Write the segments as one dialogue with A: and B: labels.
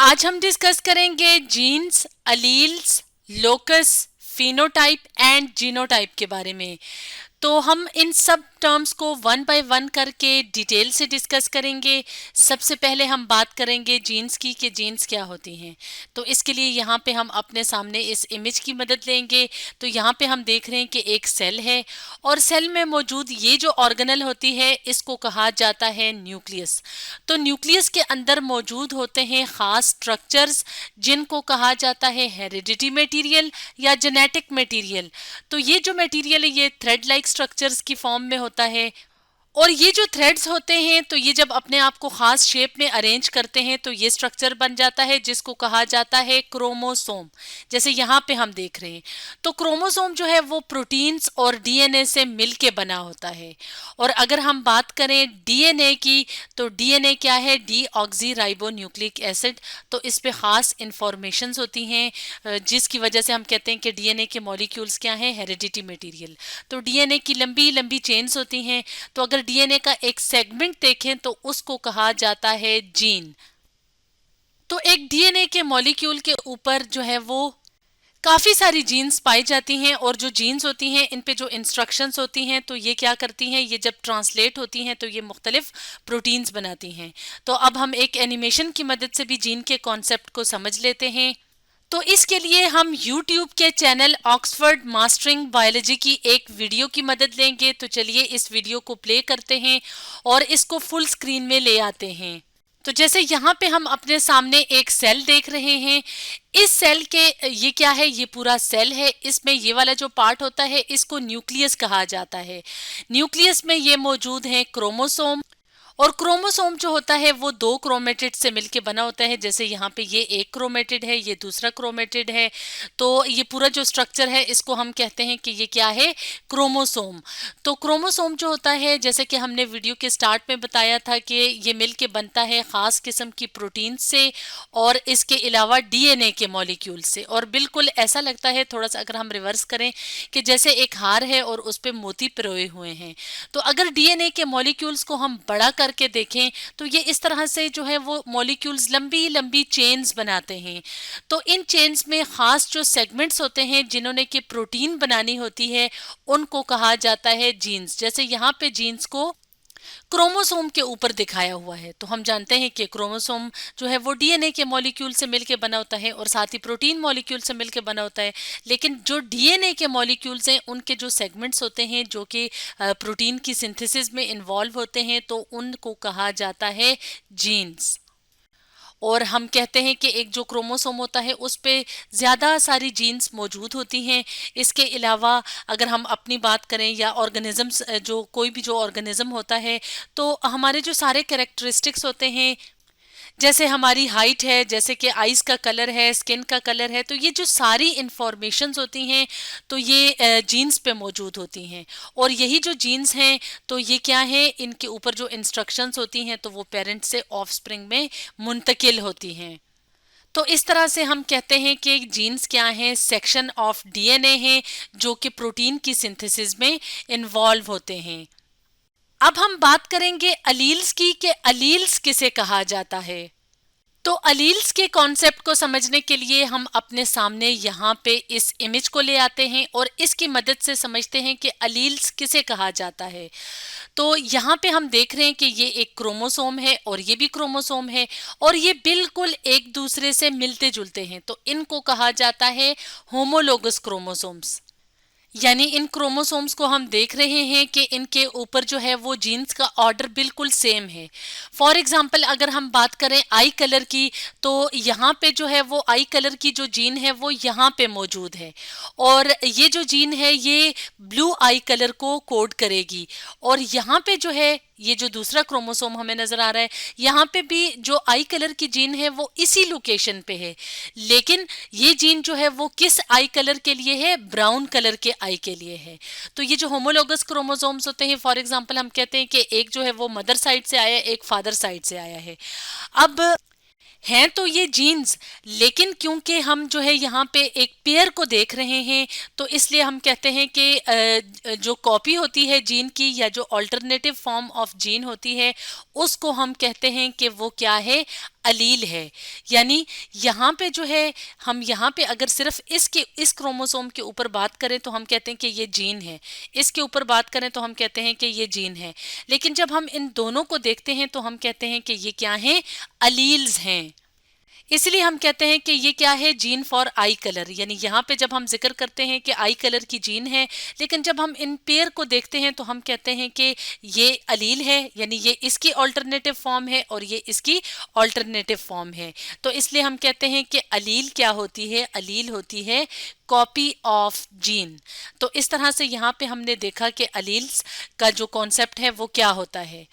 A: आज हम डिस्कस करेंगे genes, alleles, locus, phenotype and genotype के बारे में। तो हम इन सब टर्म्स को वन बाय वन करके डिटेल से डिस्कस करेंगे। सबसे पहले हम बात करेंगे जीन्स की कि जीन्स क्या होती हैं। तो इसके लिए यहाँ पे हम अपने सामने इस इमेज की मदद लेंगे। तो यहाँ पे हम देख रहे हैं कि एक सेल है और सेल में मौजूद ये जो ऑर्गेनल होती है इसको कहा जाता है न्यूक्लियस। तो न्यूक्लियस के अंदर मौजूद होते हैं खास स्ट्रक्चर्स जिनको कहा जाता है हेरिडिटी मटेरियल या जेनेटिक मटेरियल। तो ये जो मटेरियल है ये थ्रेड लाइक स्ट्रक्चर्स की फॉर्म में होता है और ये जो थ्रेड्स होते हैं तो ये जब अपने आप को खास शेप में अरेंज करते हैं तो ये स्ट्रक्चर बन जाता है जिसको कहा जाता है क्रोमोसोम। जैसे यहाँ पे हम देख रहे हैं तो क्रोमोसोम जो है वो प्रोटीन्स और डीएनए से मिलके बना होता है। और अगर हम बात करें डीएनए की तो डीएनए क्या है, D oxy ribo nucleic acid. तो इस पे खास इंफॉर्मेशंस होती हैं जिसकी वजह से हम कहते हैं कि डीएनए के मॉलिक्यूल्स क्या हैं, हेरिडिटी मटेरियल। तो डीएनए की लंबी लंबी चेन्स होती हैं। तो अगर डीएनए का एक सेगमेंट देखें तो उसको कहा जाता है जीन। तो एक डीएनए के मॉलिक्यूल के ऊपर जो है वो काफ़ी सारी जीन्स पाई जाती हैं और जो जीन्स होती हैं इन पे जो इंस्ट्रक्शंस होती हैं तो ये क्या करती हैं, ये जब ट्रांसलेट होती हैं तो ये मुख्तलिफ प्रोटीन्स बनाती हैं। तो अब हम एक एनिमेशन की मदद से भी जीन के कॉन्सेप्ट को समझ लेते हैं। तो इसके लिए हम YouTube के चैनल ऑक्सफोर्ड मास्टरिंग बायोलॉजी की एक वीडियो की मदद लेंगे। तो चलिए इस वीडियो को प्ले करते हैं और इसको फुल स्क्रीन में ले आते हैं। तो जैसे यहाँ पे हम अपने सामने एक सेल देख रहे हैं। इस सेल के ये क्या है, ये पूरा सेल है। इसमें ये वाला जो पार्ट होता है इसको न्यूक्लियस कहा जाता है। न्यूक्लियस में ये मौजूद है क्रोमोसोम और क्रोमोसोम जो होता है वो दो क्रोमेटिड से मिलके बना होता है। जैसे यहाँ पे ये एक क्रोमेटिड है, ये दूसरा क्रोमेटिड है। तो ये पूरा जो स्ट्रक्चर है इसको हम कहते हैं कि ये क्या है, क्रोमोसोम। तो क्रोमोसोम जो होता है जैसे कि हमने वीडियो के स्टार्ट में बताया था कि ये मिलके बनता है खास किस्म की प्रोटीन से और इसके अलावा डीएनए के मॉलिक्यूल से। और बिल्कुल ऐसा लगता है थोड़ा सा अगर हम रिवर्स करें कि जैसे एक हार है और उस पर मोती पिरोए हुए हैं। तो अगर डीएनए के मॉलिक्यूल्स को हम बड़ा करके देखें तो ये इस तरह से जो है वो मॉलिक्यूल्स लंबी लंबी चेन्स बनाते हैं। तो इन चेन्स में खास जो सेगमेंट्स होते हैं जिन्होंने कि प्रोटीन बनानी होती है उनको कहा जाता है जीन्स। जैसे यहाँ पे जीन्स को क्रोमोसोम के ऊपर दिखाया हुआ है। तो हम जानते हैं कि क्रोमोसोम जो है वो डीएनए के मॉलिक्यूल से मिलकर बना होता है और साथ ही प्रोटीन मॉलिक्यूल से मिलकर बना होता है। लेकिन जो डीएनए के मॉलिक्यूल्स हैं उनके जो सेगमेंट्स होते हैं जो कि प्रोटीन की सिंथेसिस में इन्वॉल्व होते हैं तो उनको कहा जाता है जीन्स। और हम कहते हैं कि एक जो क्रोमोसोम होता है उस पे ज़्यादा सारी जीन्स मौजूद होती हैं। इसके अलावा अगर हम अपनी बात करें या ऑर्गेनिजम्स, जो कोई भी जो ऑर्गेनिज्म होता है तो हमारे जो सारे कैरेक्टरिस्टिक्स होते हैं जैसे हमारी हाइट है, जैसे कि आइज का कलर है, स्किन का कलर है, तो ये जो सारी इंफॉर्मेशंस होती हैं तो ये जीन्स पे मौजूद होती हैं। और यही जो जीन्स हैं तो ये क्या है, इनके ऊपर जो इंस्ट्रक्शंस होती हैं तो वो पेरेंट से ऑफस्प्रिंग में मुंतकिल होती हैं। तो इस तरह से हम कहते हैं कि जीन्स क्या है, सेक्शन ऑफ डीएनए है जो कि प्रोटीन की सिंथेसिस में इन्वॉल्व होते हैं। अब हम बात करेंगे अलील्स की कि अलील्स किसे कहा जाता है। तो अलील्स के कॉन्सेप्ट को समझने के लिए हम अपने सामने यहाँ पे इस इमेज को ले आते हैं और इसकी मदद से समझते हैं कि अलील्स किसे कहा जाता है। तो यहाँ पे हम देख रहे हैं कि ये एक क्रोमोसोम है और ये भी क्रोमोसोम है और ये बिल्कुल एक दूसरे से मिलते जुलते हैं। तो इनको कहा जाता है होमोलोगस क्रोमोसोम्स। यानी इन क्रोमोसोम्स को हम देख रहे हैं कि इनके ऊपर जो है वो जीन्स का ऑर्डर बिल्कुल सेम है। फॉर एग्जांपल अगर हम बात करें आई कलर की तो यहाँ पे जो है वो आई कलर की जो जीन है वो यहाँ पे मौजूद है और ये जो जीन है ये ब्लू आई कलर को कोड करेगी। और यहाँ पे जो है ये जो दूसरा क्रोमोसोम हमें नजर आ रहा है यहाँ पे भी जो आई कलर की जीन है वो इसी लोकेशन पे है। लेकिन ये जीन जो है वो किस आई कलर के लिए है, ब्राउन कलर के आई के लिए है। तो ये जो होमोलोगस क्रोमोसोम्स होते हैं, फॉर एग्जांपल हम कहते हैं कि एक जो है वो मदर साइड से आया है, एक फादर साइड से आया है। अब हैं तो ये जीन्स, लेकिन क्योंकि हम जो है यहाँ पे एक पेयर को देख रहे हैं तो इसलिए हम कहते हैं कि जो कॉपी होती है जीन की या जो अल्टरनेटिव फॉर्म ऑफ जीन होती है उसको हम कहते हैं कि वो क्या है, अलील है। यानी यहाँ पे जो है, हम यहाँ पे अगर सिर्फ इस क्रोमोसोम के ऊपर बात करें तो हम कहते हैं कि ये जीन है, इसके ऊपर बात करें तो हम कहते हैं कि ये जीन है। लेकिन जब हम इन दोनों को देखते हैं तो हम कहते हैं कि ये क्या हैं, अलील्स हैं। इसलिए हम कहते हैं कि ये क्या है, जीन फॉर आई कलर। यानी यहाँ पे जब हम जिक्र करते हैं कि आई कलर की जीन है, लेकिन जब हम इन पेयर को देखते हैं तो हम कहते हैं कि ये अलील है, यानी ये इसकी ऑल्टरनेटिव फॉर्म है और ये इसकी ऑल्टरनेटिव फॉर्म है। तो इसलिए हम कहते हैं कि अलील क्या होती है, अलील होती है कॉपी ऑफ जीन। तो इस तरह से यहाँ पे हमने देखा कि अलील्स का जो कॉन्सेप्ट है वो क्या होता है।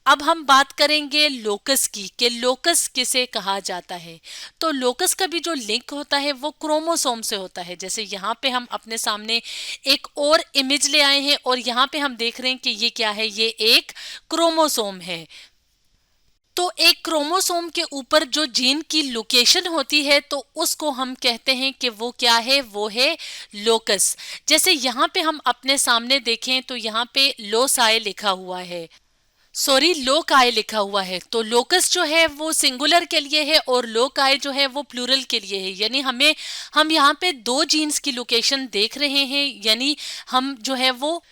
A: अब हम बात करेंगे लोकस की, कि लोकस किसे कहा जाता है। तो लोकस का भी जो लिंक होता है वो क्रोमोसोम से होता है। जैसे यहाँ पे हम अपने सामने एक और इमेज ले आए हैं और यहाँ पे हम देख रहे हैं कि ये क्या है, ये एक क्रोमोसोम है। तो एक क्रोमोसोम के ऊपर जो जीन की लोकेशन होती है तो उसको हम कहते हैं कि वो क्या है, वो है लोकस। जैसे यहाँ पे हम अपने सामने देखें तो यहाँ पे लोसाई लिखा हुआ है, सॉरी लोकाय लिखा हुआ है। तो लोकस जो है वो सिंगुलर के लिए है और लोकाय जो है वो प्लूरल के लिए है। यानी हम यहाँ पे दो जीन्स की लोकेशन देख रहे हैं, यानी हम जो है वो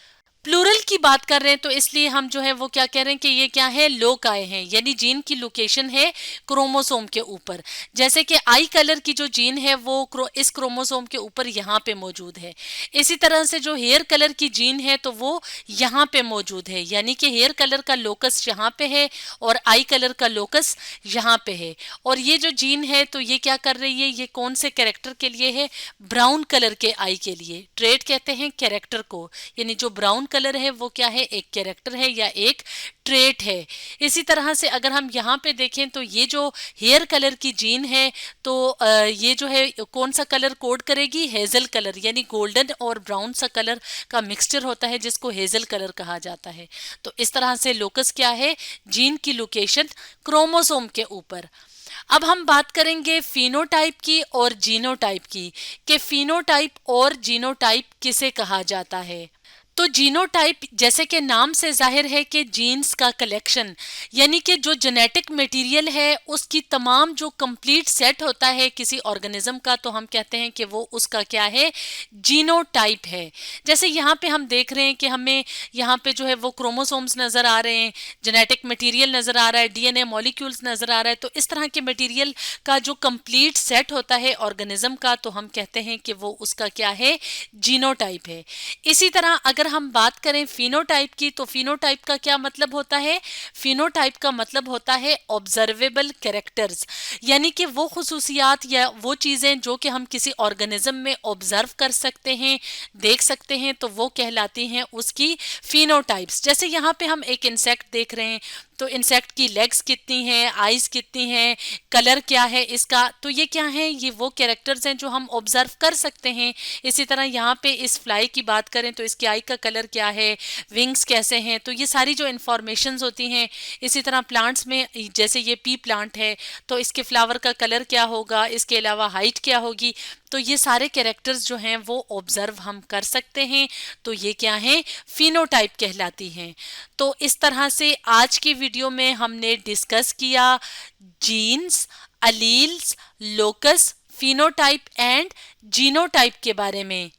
A: प्लूरल की बात कर रहे हैं। तो इसलिए हम जो है वो क्या कह रहे हैं कि ये क्या है, लोकाय हैं, यानी जीन की लोकेशन है क्रोमोसोम के ऊपर। जैसे कि आई कलर की जो जीन है वो इस क्रोमोसोम के ऊपर यहाँ पे मौजूद है। इसी तरह से जो हेयर कलर की जीन है तो वो यहाँ पे मौजूद है, यानी कि हेयर कलर का लोकस यहाँ पे है और आई कलर का लोकस यहाँ पे है। और ये जो जीन है तो ये क्या कर रही है, ये कौन से कैरेक्टर के लिए है, ब्राउन कलर के आई के लिए। ट्रेट कहते हैं कैरेक्टर को, यानी जो ब्राउन कलर है वो क्या है, एक कैरेक्टर है या एक ट्रेट है। इसी तरह से अगर हम यहाँ पे देखें तो ये जो हेयर कलर की जीन है तो ये जो है कौन सा कलर कोड करेगी, हेजल कलर, यानी गोल्डन और ब्राउन सा कलर का मिक्सचर होता है जिसको हेजल कलर कहा जाता है। तो इस तरह से लोकस क्या है, जीन की लोकेशन क्रोमोसोम के ऊपर। अब हम बात करेंगे फिनोटाइप की और जीनोटाइप की, कि फिनोटाइप और जीनोटाइप किसे कहा जाता है। तो जीनोटाइप जैसे कि नाम से जाहिर है कि जीन्स का कलेक्शन, यानी कि जो जेनेटिक मटेरियल है उसकी तमाम जो कंप्लीट सेट होता है किसी ऑर्गेनिज्म का, तो हम कहते हैं कि वो उसका क्या है, जीनोटाइप है। जैसे यहाँ पे हम देख रहे हैं कि हमें यहाँ पे जो है वो क्रोमोसोम्स नज़र आ रहे हैं, जेनेटिक मटेरियल नज़र आ रहा है, डीएनए मॉलिक्यूल्स नज़र आ रहा है। तो इस तरह के मटेरियल का जो कंप्लीट सेट होता है ऑर्गेनिज्म का, तो हम कहते हैं कि वो उसका क्या है, जीनोटाइप है। इसी तरह अगर हम बात करें फिनोटाइप की, तो फिनोटाइप का क्या मतलब होता है, फिनोटाइप का मतलब होता है ऑब्जर्वेबल कैरेक्टर्स, यानी कि वो खुसूसियात या वो चीज़ें जो कि हम किसी ऑर्गेनिज्म में ऑब्जर्व कर सकते हैं, देख सकते हैं, तो वो कहलाती हैं उसकी फिनोटाइप्स। जैसे यहाँ पे हम एक इंसेक्ट देख रहे हैं, तो इंसेक्ट की लेग्स कितनी हैं, आइज कितनी हैं, कलर क्या है इसका, तो ये क्या है, ये वो कैरेक्टर्स हैं जो हम ऑब्जर्व कर सकते हैं। इसी तरह यहाँ पे इस फ्लाई की बात करें तो इसकी आई का कलर क्या है, विंग्स कैसे हैं, तो ये सारी जो इंफॉर्मेशंस होती हैं। इसी तरह प्लांट्स में जैसे ये पी प्लांट है तो इसके फ्लावर का कलर क्या होगा, इसके अलावा हाइट क्या होगी, तो ये सारे कैरेक्टर्स जो हैं वो ऑब्जर्व हम कर सकते हैं। तो ये क्या है, फिनोटाइप कहलाती हैं। तो इस तरह से आज की वीडियो में हमने डिस्कस किया genes, alleles, locus, phenotype and genotype के बारे में।